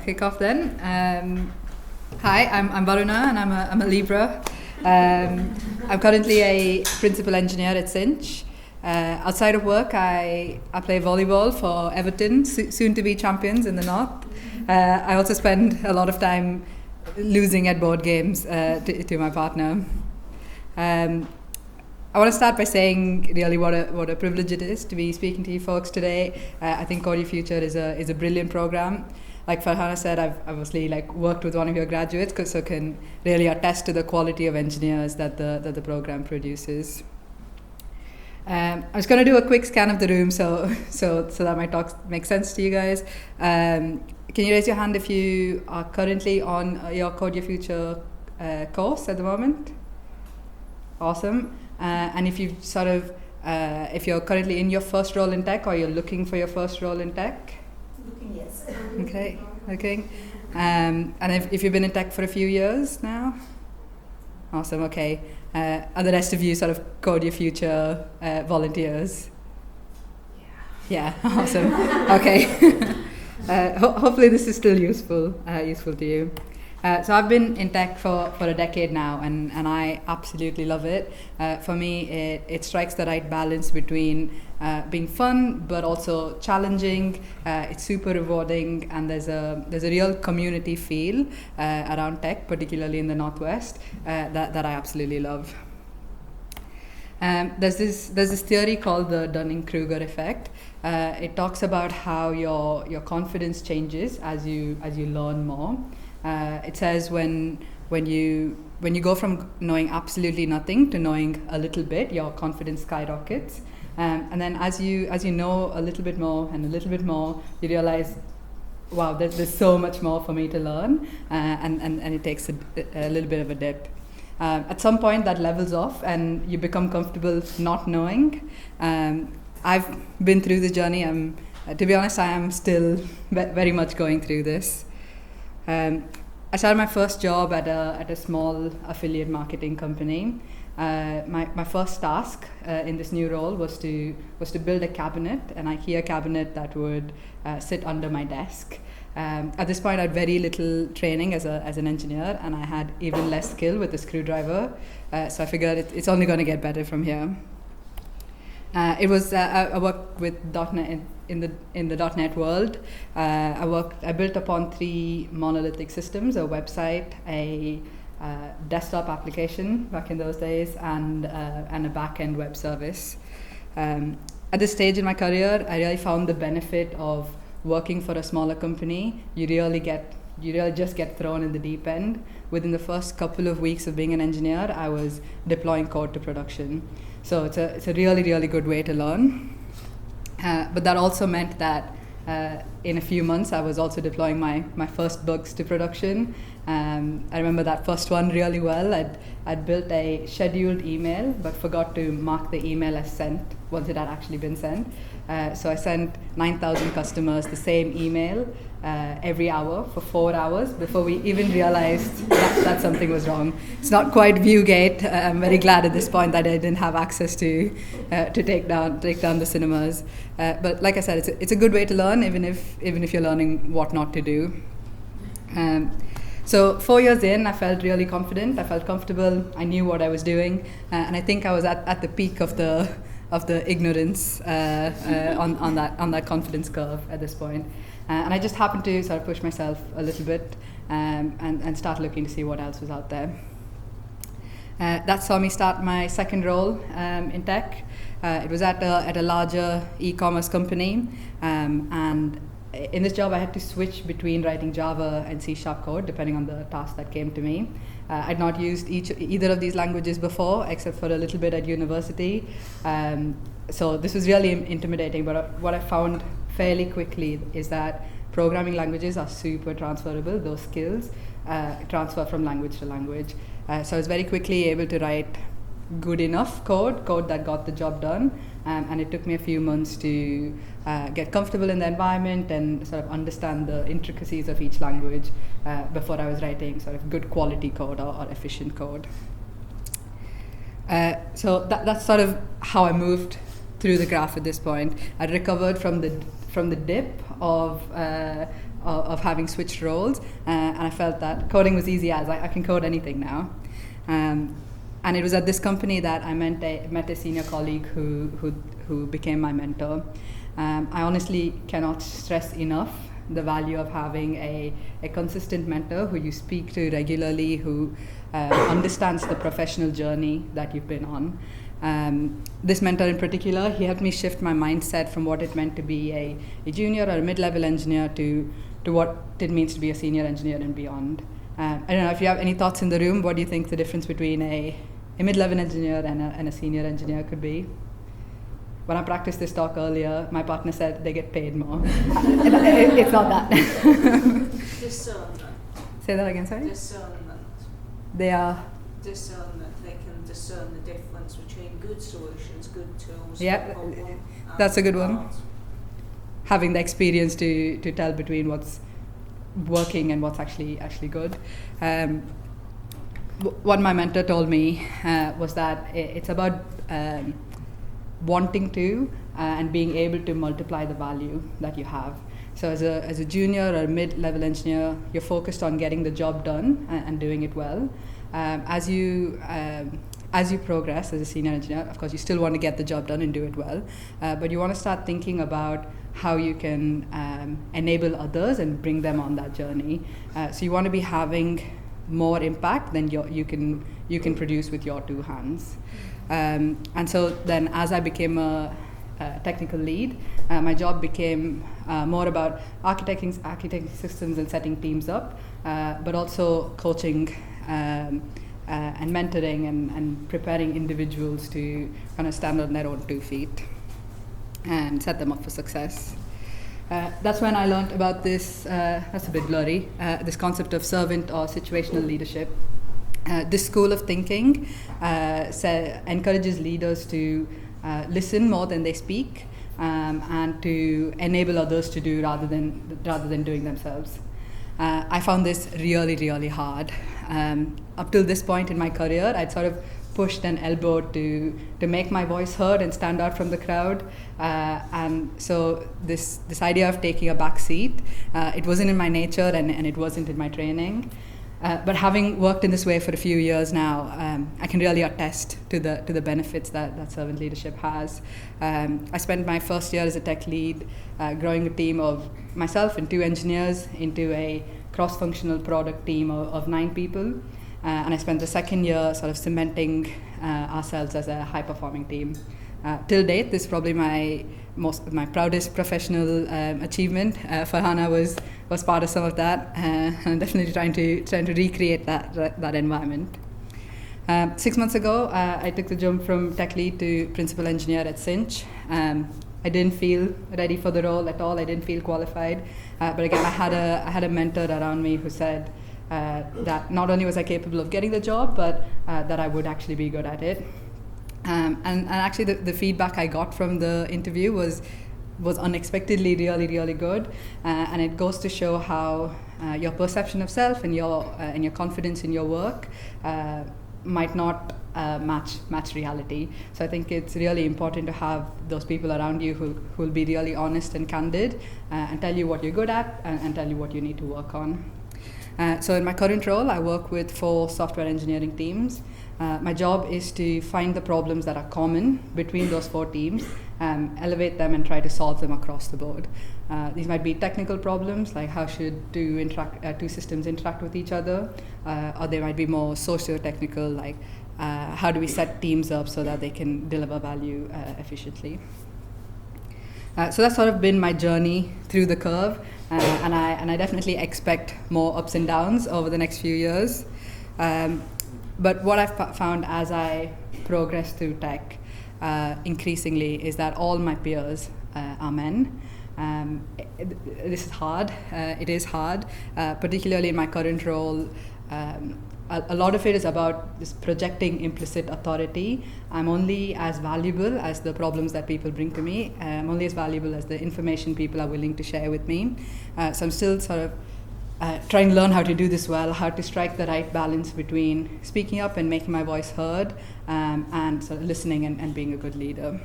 kick off then. Hi, I'm Varuna and I'm a Libra. I'm currently a principal engineer at Cinch. Outside of work, I play volleyball for Everton, soon to be champions in the North. I also spend a lot of time losing at board games to my partner. I want to start by saying really what a privilege it is to be speaking to you folks today. I think Code Your Future is a brilliant program. Like Farhana said, I've obviously worked with one of your graduates, so can really attest to the quality of engineers that the program produces. I'm just going to do a quick scan of the room so that my talk makes sense to you guys. Can you raise your hand if you are currently on your Code Your Future course at the moment? Awesome. And if you if you're currently in your first role in tech, or you're looking for your first role in tech? Looking, yes. Okay. And if you've been in tech for a few years now? Awesome, okay. Are the rest of you Code Your Future volunteers? Yeah, awesome. Okay. Hopefully this is still useful to you. So I've been in tech for a decade now, and I absolutely love it. For me, it strikes the right balance between being fun but also challenging. It's super rewarding, and there's a real community feel around tech, particularly in the Northwest, that I absolutely love. There's this theory called the Dunning-Kruger effect. It talks about how your confidence changes as you learn more. It says when you go from knowing absolutely nothing to knowing a little bit, your confidence skyrockets. And then as you know a little bit more and a little bit more, you realize, wow, there's so much more for me to learn, and it takes a little bit of a dip. At some point that levels off and you become comfortable not knowing. I've been through this journey. To be honest, I am still very much going through this. I started my first job at a small affiliate marketing company. My first task in this new role was to build a cabinet, an IKEA cabinet that would sit under my desk. At this point, I had very little training as an engineer, and I had even less skill with the screwdriver. So I figured it's only going to get better from here. I worked with .NET in the .NET world. I built upon 3 monolithic systems: a website, a desktop application back in those days, and a back-end web service. At this stage in my career, I really found the benefit of working for a smaller company. You really just get thrown in the deep end. Within the first couple of weeks of being an engineer, I was deploying code to production. So it's a really, really good way to learn. But that also meant that in a few months, I was also deploying my first bugs to production. I remember that first one really well. I'd built a scheduled email, but forgot to mark the email as sent once it had actually been sent. So I sent 9,000 customers the same email every hour for 4 hours before we even realized that something was wrong. It's not quite Viewgate. I'm very glad at this point that I didn't have access to take down the cinemas. But like I said, it's a good way to learn, even if you're learning what not to do. So 4 years in, I felt really confident. I felt comfortable. I knew what I was doing, and I think I was at the peak of the ignorance on that confidence curve at this point. And I just happened to push myself a little bit and start looking to see what else was out there. That saw me start my second role in tech. It was at a larger e-commerce company, and in this job I had to switch between writing Java and C# code depending on the task that came to me. I'd not used either of these languages before, except for a little bit at university. So this was really intimidating, but what I found fairly quickly is that programming languages are super transferable. Those skills transfer from language to language. So I was very quickly able to write good enough code that got the job done, and it took me a few months to get comfortable in the environment and understand the intricacies of each language before I was writing good quality code or efficient code. So that's how I moved through the graph at this point. I recovered from the dip of of having switched roles, and I felt that coding was easy as I can code anything now. And it was at this company that I met a senior colleague who became my mentor. I honestly cannot stress enough the value of having a consistent mentor who you speak to regularly, who understands the professional journey that you've been on. This mentor in particular, he helped me shift my mindset from what it meant to be a junior or a mid-level engineer to what it means to be a senior engineer and beyond. I don't know if you have any thoughts in the room. What do you think the difference between a mid-level engineer and a senior engineer could be? When I practiced this talk earlier, my partner said they get paid more. It's not that. Discernment. Say that again, sorry? Discernment. They are? Discernment. They can discern the difference between good solutions, good tools. Yeah, that's a good one. Having the experience to tell between what's working and what's actually good. What my mentor told me was that it's about wanting to and being able to multiply the value that you have. So as a junior or mid-level engineer, you're focused on getting the job done and doing it well. As you progress as a senior engineer, of course, you still want to get the job done and do it well, but you want to start thinking about how you can enable others and bring them on that journey. So you want to be having more impact than you can produce with your two hands. And so then as I became a technical lead, my job became more about architecting systems and setting teams up, but also coaching and mentoring and preparing individuals to kind of stand on their own 2 feet and set them up for success. That's when I learned about this, that's a bit blurry, this concept of servant or situational leadership. This school of thinking encourages leaders to listen more than they speak, and to enable others to do rather than doing themselves. I found this really, really hard. Up till this point in my career, I'd sort of pushed and elbowed to make my voice heard and stand out from the crowd. And so this idea of taking a back seat, it wasn't in my nature and it wasn't in my training. But having worked in this way for a few years now, I can really attest to the benefits that servant leadership has. I spent my first year as a tech lead growing a team of myself and 2 engineers into a cross-functional product team of 9 people. And I spent the second year sort of cementing ourselves as a high-performing team. Till date, this is probably my proudest professional achievement. Farhana was part of some of that, and I'm definitely trying to recreate that environment. 6 months ago, I took the jump from tech lead to principal engineer at Cinch. I didn't feel ready for the role at all. I didn't feel qualified. But again, I had a mentor around me who said that not only was I capable of getting the job, but that I would actually be good at it. And actually the feedback I got from the interview was unexpectedly really, really good. And it goes to show how your perception of self and your confidence in your work might not match reality. So I think it's really important to have those people around you who will be really honest and candid and tell you what you're good at and tell you what you need to work on. So in my current role, I work with 4 software engineering teams. My job is to find the problems that are common between those 4 teams, elevate them and try to solve them across the board. These might be technical problems, like how should two systems interact with each other, or they might be more socio-technical, like how do we set teams up so that they can deliver value efficiently. So that's sort of been my journey through the curve, and I definitely expect more ups and downs over the next few years. But what I've found as I progress through tech increasingly is that all my peers are men. This is hard. It is hard, particularly in my current role. A lot of it is about this projecting implicit authority. I'm only as valuable as the problems that people bring to me. I'm only as valuable as the information people are willing to share with me. So I'm still sort of trying to learn how to do this well, how to strike the right balance between speaking up and making my voice heard, and sort of listening and being a good leader.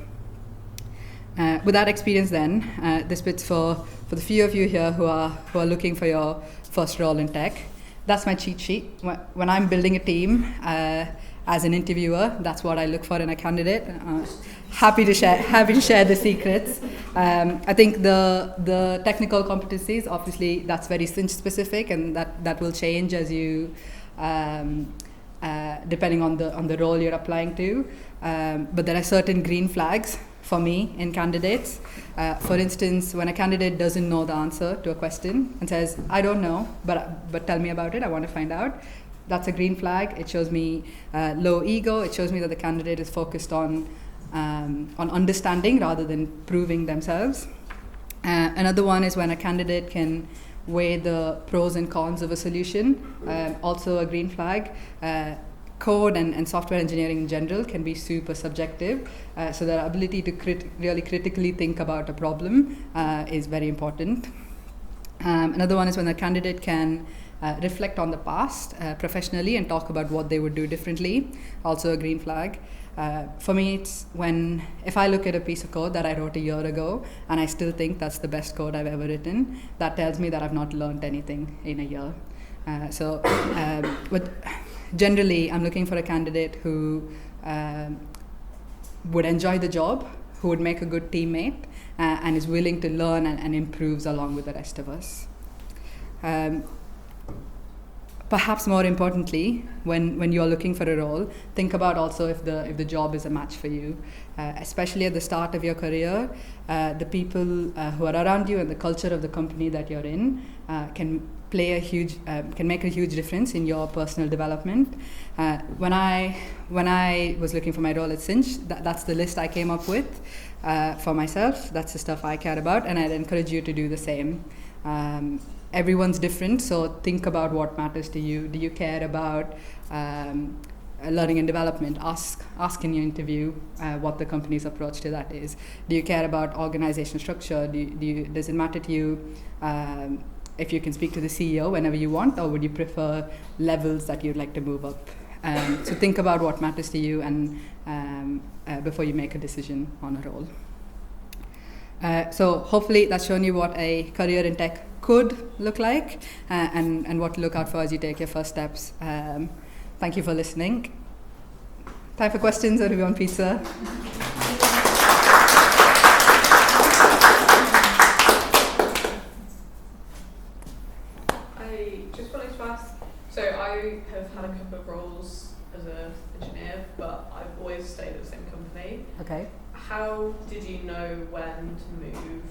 With that experience then, this bit's for the few of you here who are looking for your first role in tech. That's my cheat sheet. When I'm building a team as an interviewer, that's what I look for in a candidate. Happy to share the secrets. I think the technical competencies, obviously, that's very Cinch specific, and that will change as you depending on the role you're applying to. But there are certain green flags for me in candidates. For instance, when a candidate doesn't know the answer to a question and says, I don't know, but tell me about it, I want to find out, that's a green flag. It shows me low ego. It shows me that the candidate is focused on understanding rather than proving themselves. Another one is when a candidate can weigh the pros and cons of a solution, also a green flag. Code and software engineering in general can be super subjective, so their ability to really critically think about a problem is very important. Another one is when a candidate can reflect on the past professionally and talk about what they would do differently, also a green flag. For me, it's if I look at a piece of code that I wrote a year ago and I still think that's the best code I've ever written, that tells me that I've not learned anything in a year. But generally, I'm looking for a candidate who would enjoy the job, who would make a good teammate, and is willing to learn and improves along with the rest of us. Perhaps more importantly, when you're looking for a role, think about also if the job is a match for you. Especially at the start of your career, the people who are around you and the culture of the company that you're in can make a huge difference in your personal development. When I was looking for my role at Cinch, that's the list I came up with for myself. That's the stuff I care about, and I'd encourage you to do the same. Everyone's different, so think about what matters to you. Do you care about learning and development? Ask in your interview what the company's approach to that is. Do you care about organization structure? Does it matter to you if you can speak to the CEO whenever you want, or would you prefer levels that you'd like to move up? So think about what matters to you and before you make a decision on a role. So hopefully that's shown you what a career in tech could look like and what to look out for as you take your first steps. Thank you for listening. Time for questions, or do we want pizza? I just wanted to ask, so I have had a couple of roles as an engineer, but I've always stayed at the same company. Okay. How did you know when to move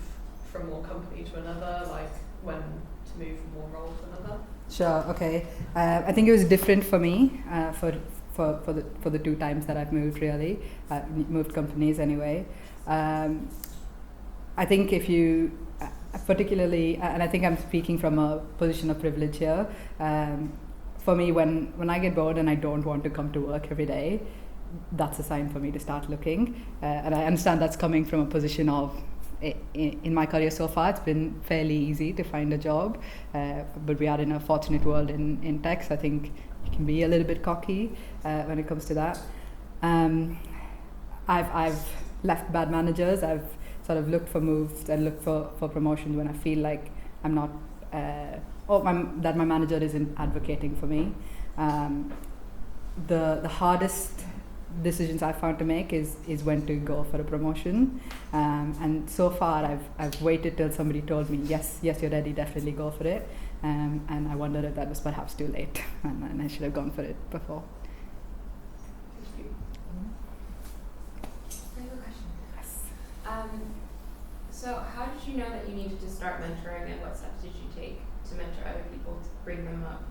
from one company to another, like when to move from one role to another? Sure. Okay. I think it was different for me for the two times that I've moved. Really, moved companies anyway. I think if you particularly, and I think I'm speaking from a position of privilege here. For me, when I get bored and I don't want to come to work every day, that's a sign for me to start looking. And I understand that's coming from a position of, in my career so far, it's been fairly easy to find a job, but we are in a fortunate world in tech, so I think you can be a little bit cocky when it comes to that. I've left bad managers. I've sort of looked for moves and looked for promotions when I feel like I'm not, that my manager isn't advocating for me. The hardest decisions I've found to make is when to go for a promotion, and so far I've waited till somebody told me yes you're ready, definitely go for it, and I wonder if that was perhaps too late and I should have gone for it before. Thank you. I have a question. Yes. So how did you know that you needed to start mentoring, and what steps did you take to mentor other people to bring them up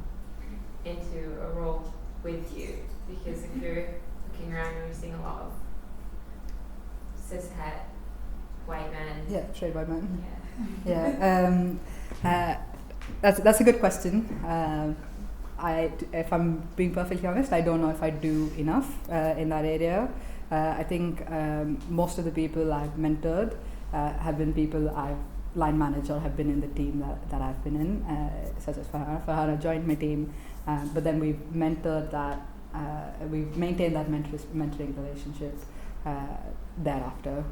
into a role with you? Because if you're looking around and you're seeing a lot of cis-het white men. Yeah, straight white men. Yeah. Yeah. That's a good question. If I'm being perfectly honest, I don't know if I do enough in that area. I think most of the people I've mentored have been people I've line managed or have been in the team that I've been in, such as Farhana. Farhana joined my team, but then we've mentored that. We've maintained that mentoring relationship thereafter.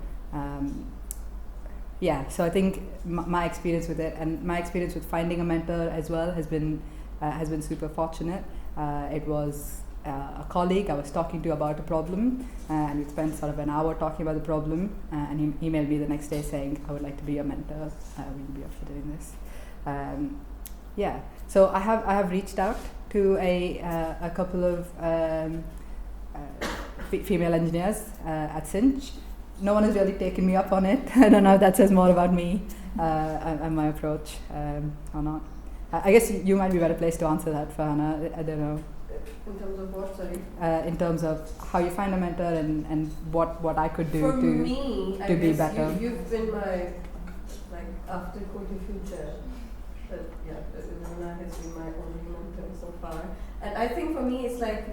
yeah, so I think my experience with it and my experience with finding a mentor as well has been super fortunate. It was a colleague I was talking to about a problem, and we spent sort of an hour talking about the problem, and he emailed me the next day saying, I would like to be your mentor, will you be up for doing this? Yeah, so I have reached out to a couple of female engineers at Cinch. No one has really taken me up on it. I don't know if that says more about me and my approach or not. I guess you might be a better place to answer that, Farhana. I don't know. In terms of what, sorry? In terms of how you find a mentor and what I could do For to me, to be better. You've been my, like, after Code Your Future, Varuna has been my only mentor so far. And I think for me it's like,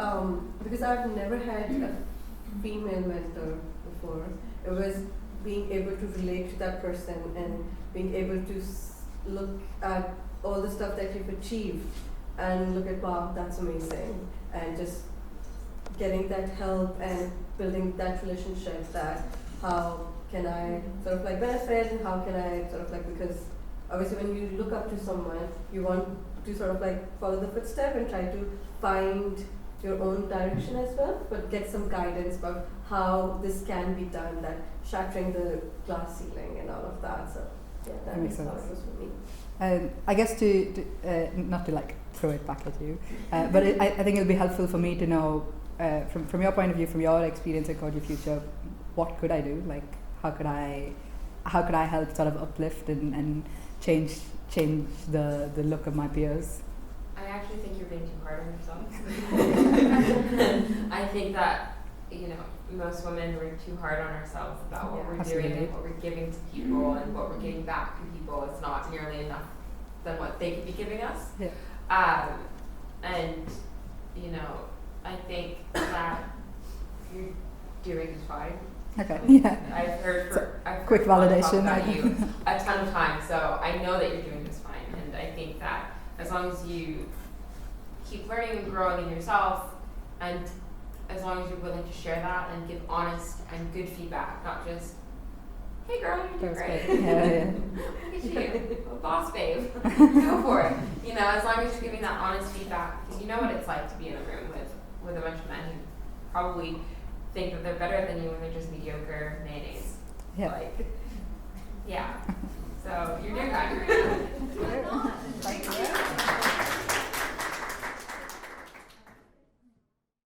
because I've never had a female mentor before, it was being able to relate to that person and being able to look at all the stuff that you've achieved and look at, wow, that's amazing, and just getting that help and building that relationship, that how can I sort of like benefit and how can I sort of like, because obviously when you look up to someone, you want to sort of like follow the footstep and try to find your own direction as well, but get some guidance about how this can be done, that shattering the glass ceiling and all of that. So yeah, that makes makes sense. sense for me. I guess to not to like throw it back at you, but I think it'll be helpful for me to know from your point of view, from your experience at Code Your Future, what could I do? Like how could I help sort of uplift and change the look of my peers? I actually think you're being too hard on yourself. I think that, most women are too hard on ourselves about what we're doing and what we're giving to people and what we're getting back to people. It's not nearly enough than what they could be giving us. Yeah. And, I think that you're doing is fine. Okay. Yeah. I've heard Quick validation. About you a ton of times, so I know that you're doing this fine. And I think that as long as you keep learning and growing in yourself, and as long as you're willing to share that and give honest and good feedback, not just, hey girl, you're doing great. Yeah. Look at you, boss babe, go for it. As long as you're giving that honest feedback, because you know what it's like to be in a room with a bunch of men who probably think that they're better than you when they're just mediocre mayonnaise. Yeah. Yeah. So you're doing that. Why not?